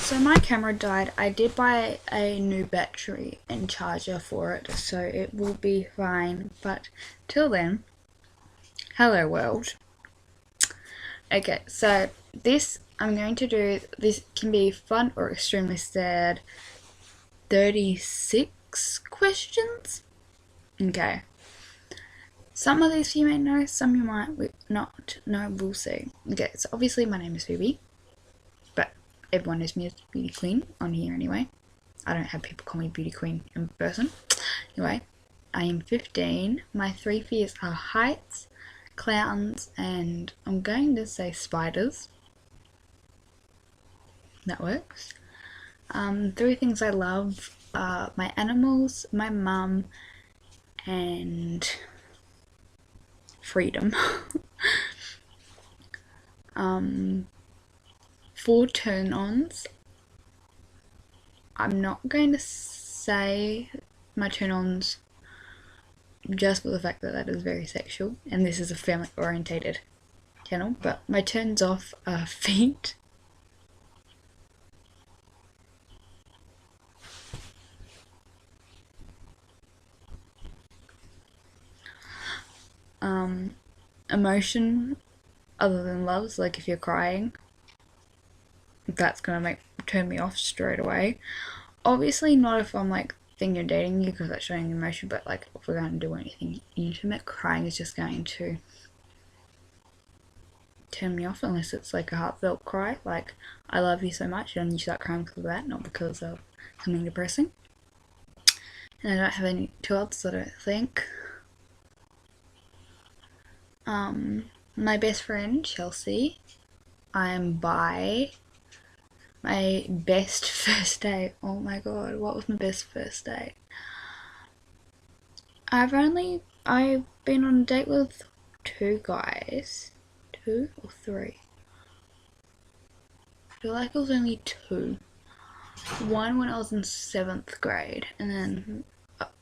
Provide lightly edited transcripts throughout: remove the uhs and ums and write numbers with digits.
So my camera died. I did buy a new battery and charger for it, so it will be fine. But till then, hello world. Okay, so this I'm going to do. This can be fun or extremely sad. 36 questions. Okay. Some of these you may know, some you might not know. We'll see. Okay, so obviously my name is Phoebe, but everyone knows me as Beauty Queen on here anyway. I don't have people call me Beauty Queen in person. Anyway, I am 15. My 3 fears are heights, clowns, and I'm going to say spiders. That works. 3 things I love are my animals, my mum, and freedom. 4 turn-ons. I'm not going to say my turn-ons just for the fact that that is very sexual, and this is a family-orientated channel, but my turns-off are feet, emotion other than love, so like if you're crying, that's gonna turn me off straight away. Obviously not if I'm like thinking you're dating you, because that's showing emotion, but like if we're going to do anything intimate, crying is just going to turn me off, unless it's like a heartfelt cry, like I love you so much, and you start crying because of that, not because of something depressing. And I don't have any 2 others, I don't think. My best friend, Chelsea. I am bi. My best first date. Oh my god, what was my best first date? I've been on a date with 2 guys. 2 or 3? I feel like it was only 2. One when I was in 7th grade, and then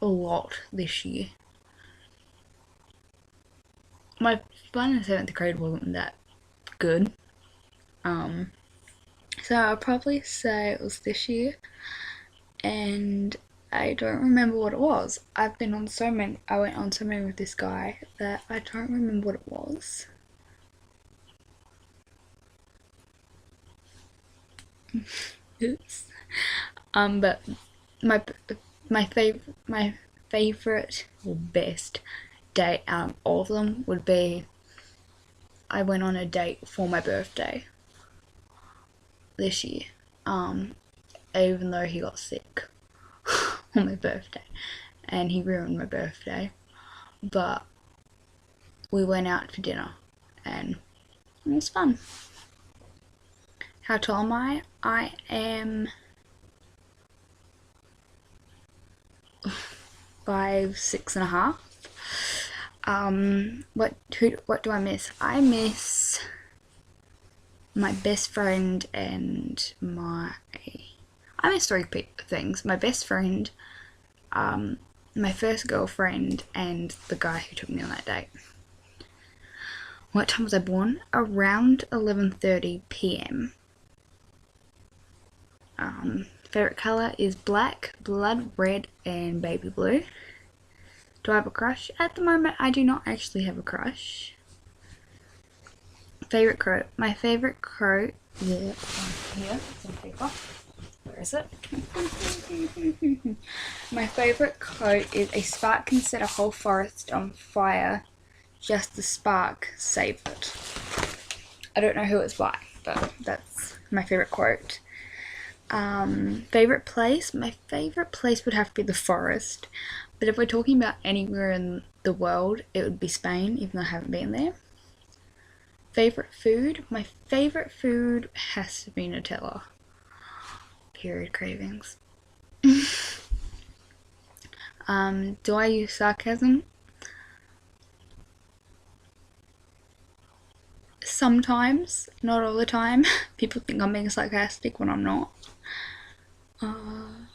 a lot this year. My fun in 7th grade wasn't that good. So I'll probably say it was this year, and I don't remember what it was. I went on so many with this guy that I don't remember what it was. Oops. But my favorite or best date out of all of them would be, I went on a date for my birthday this year, even though he got sick on my birthday and he ruined my birthday, but we went out for dinner and it was fun. How tall am I? I am 5'6.5". What do I miss? I miss my best friend and I miss 3 things. My best friend, my first girlfriend, and the guy who took me on that date. What time was I born? Around 11:30 p.m. Favorite color is black, blood red, and baby blue. Do I have a crush? At the moment, I do not actually have a crush. Favorite quote? My favorite quote, here, some paper. Where is it? My favorite quote is, a spark can set a whole forest on fire, just the spark saved it. I don't know who it's by, but that's my favorite quote. Favorite place? My favorite place would have to be the forest, but if we're talking about anywhere in the world, it would be Spain, even though I haven't been there. Favorite food? My favorite food has to be Nutella. Period cravings. Do I use sarcasm? Sometimes, not all the time. People think I'm being sarcastic when I'm not.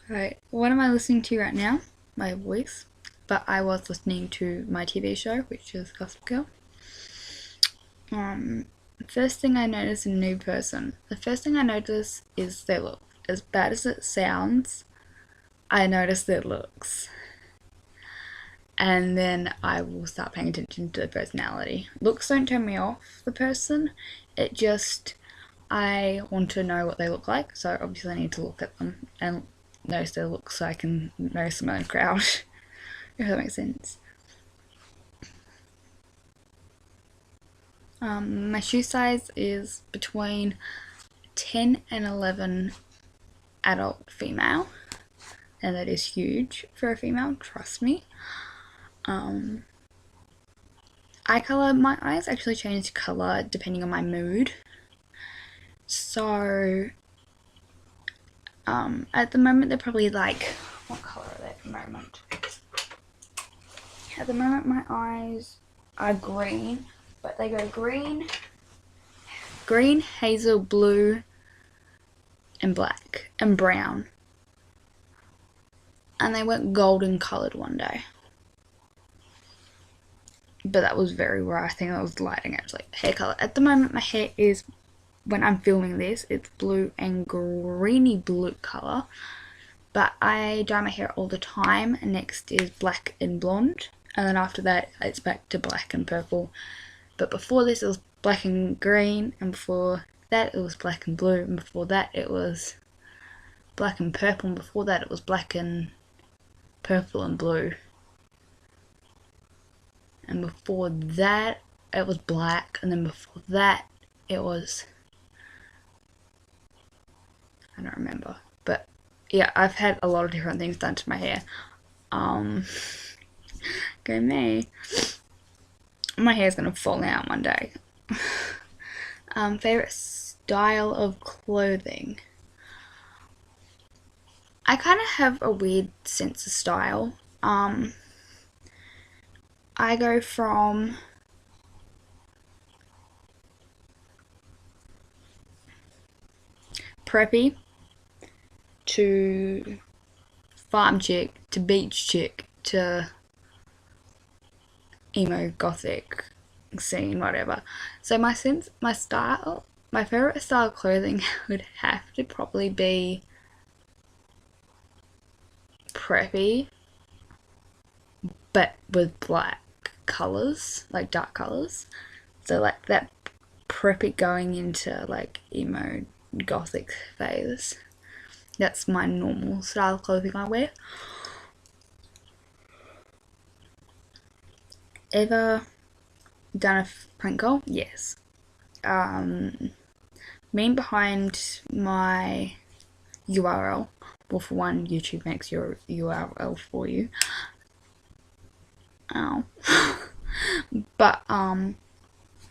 Right, what am I listening to right now? My voice. But I was listening to my TV show, which is Gossip Girl. First thing I notice in a new person. The first thing I notice is their look. as bad as it sounds, I notice their looks. And then I will start paying attention to the personality. Looks don't turn me off the person. It just, I want to know what they look like. So obviously I need to look at them and notice their looks so I can notice them in a crowd. If that makes sense. My shoe size is between 10 and 11 adult female. And that is huge for a female, trust me. Eye colour, my eyes actually change colour depending on my mood. So, at the moment they're probably like, what colour are they at the moment? At the moment my eyes are green, but they go green, hazel, blue, and black, and brown. And they went golden coloured one day. But that was very rare. I think that was lighting. It was like hair colour. At the moment my hair is, when I'm filming this, it's blue and greeny blue colour. But I dye my hair all the time. And next is black and blonde. And then after that it's back to black and purple. But before this it was black and green. And before that it was black and blue. And before that it was black and purple. And before that it was black and purple and blue. And before that it was black, and then before that it was, I don't remember, but yeah, I've had a lot of different things done to my hair. Go me. My hair's gonna fall out one day. Favorite style of clothing. I kind of have a weird sense of style. I go from preppy to farm chick to beach chick to emo gothic scene, whatever. So my favorite style of clothing would have to probably be preppy, but with black colours, like dark colours. So like that preppy going into like emo gothic phase. That's my normal style of clothing I wear. Ever done a prank call? Yes. Mean behind my URL. Well, for one, YouTube makes your URL for you. Ow. But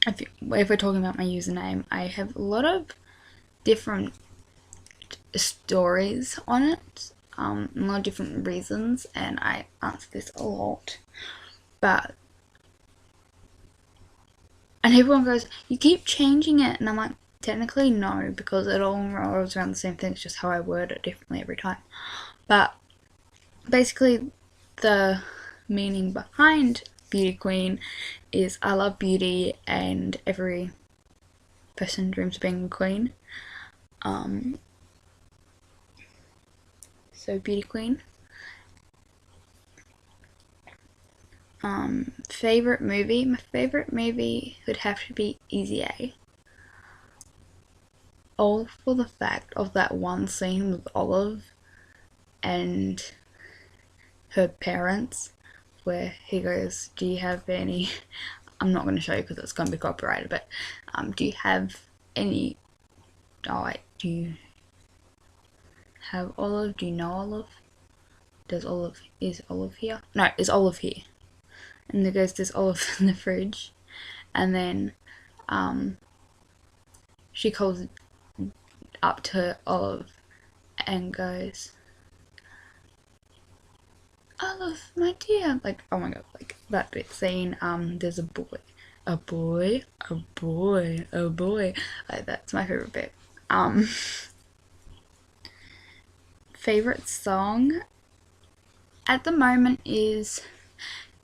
if we're talking about my username, I have a lot of different stories on it, a lot of different reasons, and I answer this a lot. But and everyone goes, you keep changing it, and I'm like, technically no, because it all rolls around the same thing. It's just how I word it differently every time. But basically the meaning behind Beauty Queen is I love beauty, and every person dreams of being a queen. So Beauty Queen. Favorite movie? My favorite movie would have to be Easy A. All for the fact of that one scene with Olive and her parents, where he goes, do you have any, I'm not going to show you because it's going to be copyrighted, but do you have any, do you have Olive? Do you know Olive? Is Olive here? No, is Olive here? And there goes this Olive in the fridge, and then she calls up to Olive and goes, Olive, my dear, like, oh my god, like that bit scene. There's a boy, like that's my favorite bit. Favorite song at the moment is,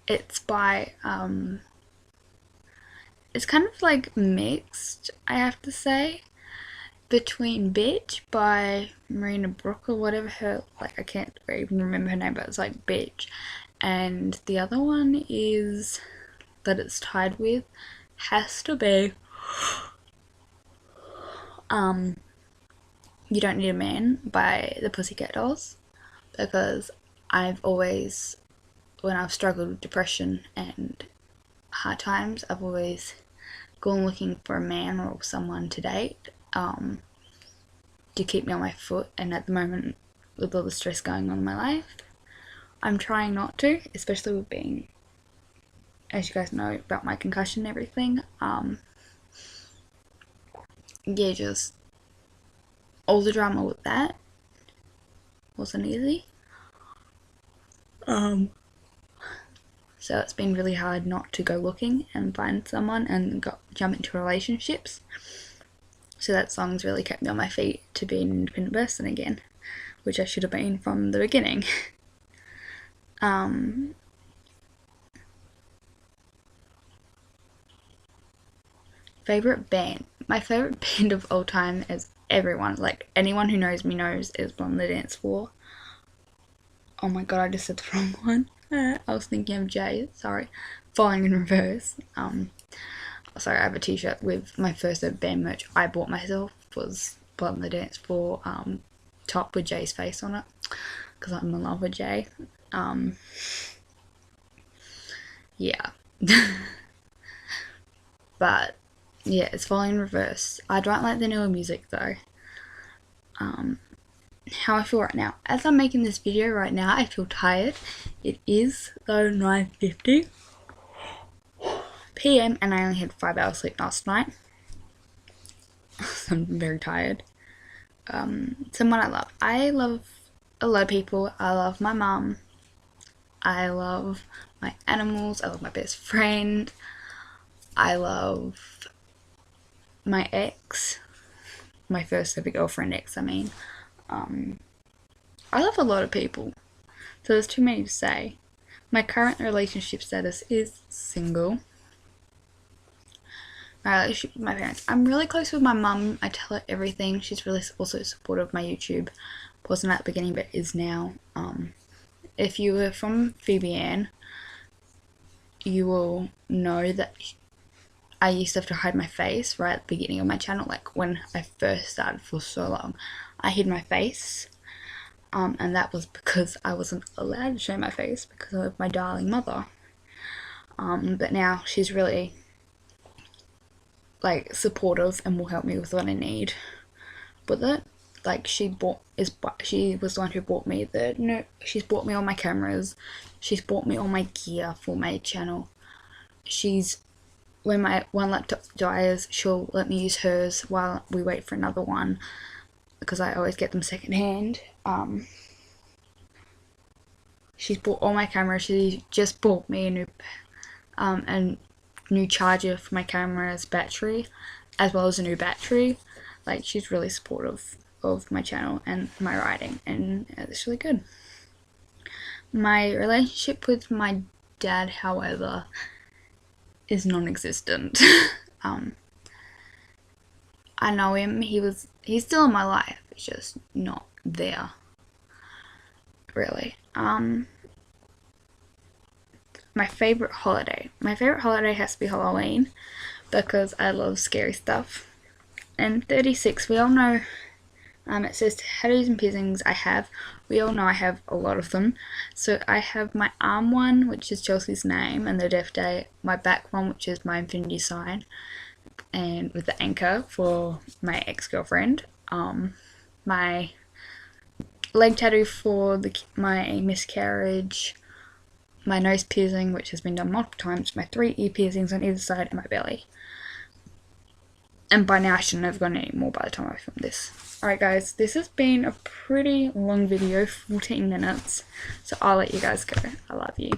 it's by it's kind of like mixed, I have to say. between Bitch by Marina Brooke or whatever her, like, I can't even remember her name, but it's like Bitch. And the other one is that it's tied with has to be You Don't Need a Man by the Pussycat Dolls, because I've always, when I've struggled with depression and hard times, I've always gone looking for a man or someone to date to keep me on my foot. And at the moment, with all the stress going on in my life, I'm trying not to, especially with being, as you guys know, about my concussion and everything. Yeah, just all the drama with that wasn't easy. So it's been really hard not to go looking and find someone and jump into relationships. So that song's really kept me on my feet to be an independent person again, which I should have been from the beginning. Favorite band. My favorite band of all time is everyone. Like, anyone who knows me knows is On the Dance Floor. Oh my god, I just said the wrong one. I was thinking of Jay, sorry. Falling in Reverse. Sorry, I have a t-shirt with my first ever band merch I bought myself, was Blood on the Dance Floor top with Jay's face on it, because I'm in love with Jay. Yeah. But yeah, it's Falling in Reverse. I don't like the newer music though. How I feel right now. As I'm making this video right now, I feel tired. It is though 9:50 p.m. and I only had 5 hours sleep last night. So I'm very tired. Someone I love. I love a lot of people. I love my mum. I love my animals. I love my best friend. I love my ex. My first ever girlfriend ex, I mean. I love a lot of people, so there's too many to say. My current relationship status is single. My relationship with my parents. I'm really close with my mum. I tell her everything. She's really also supportive of my YouTube. Wasn't at the beginning, but is now. If you were from Phoebe Ann, you will know that I used to have to hide my face right at the beginning of my channel. Like, when I first started for so long, I hid my face. And that was because I wasn't allowed to show my face because of my darling mother. But now she's really, like, supportive and will help me with what I need with it. Like, she was the one who bought me she's bought me all my cameras. She's bought me all my gear for my channel. When my one laptop dies, she'll let me use hers while we wait for another one, because I always get them secondhand. She's bought all my cameras. She just bought me a new charger for my camera's battery, as well as a new battery. Like, she's really supportive of my channel and my writing, and it's really good. My relationship with my dad, however, is non-existent. I know him. He's still in my life. It's just not there, really. My favorite holiday. My favorite holiday has to be Halloween, because I love scary stuff. And 36, we all know, it says tattoos and piercings I have. We all know I have a lot of them. So I have my arm one, which is Chelsea's name and the death day. My back one, which is my infinity sign, and with the anchor for my ex-girlfriend. My leg tattoo for my miscarriage. My nose piercing, which has been done multiple times. My 3 ear piercings on either side, and my belly. And by now I shouldn't have gone any more by the time I filmed this. Alright guys, this has been a pretty long video, 14 minutes. So I'll let you guys go. I love you.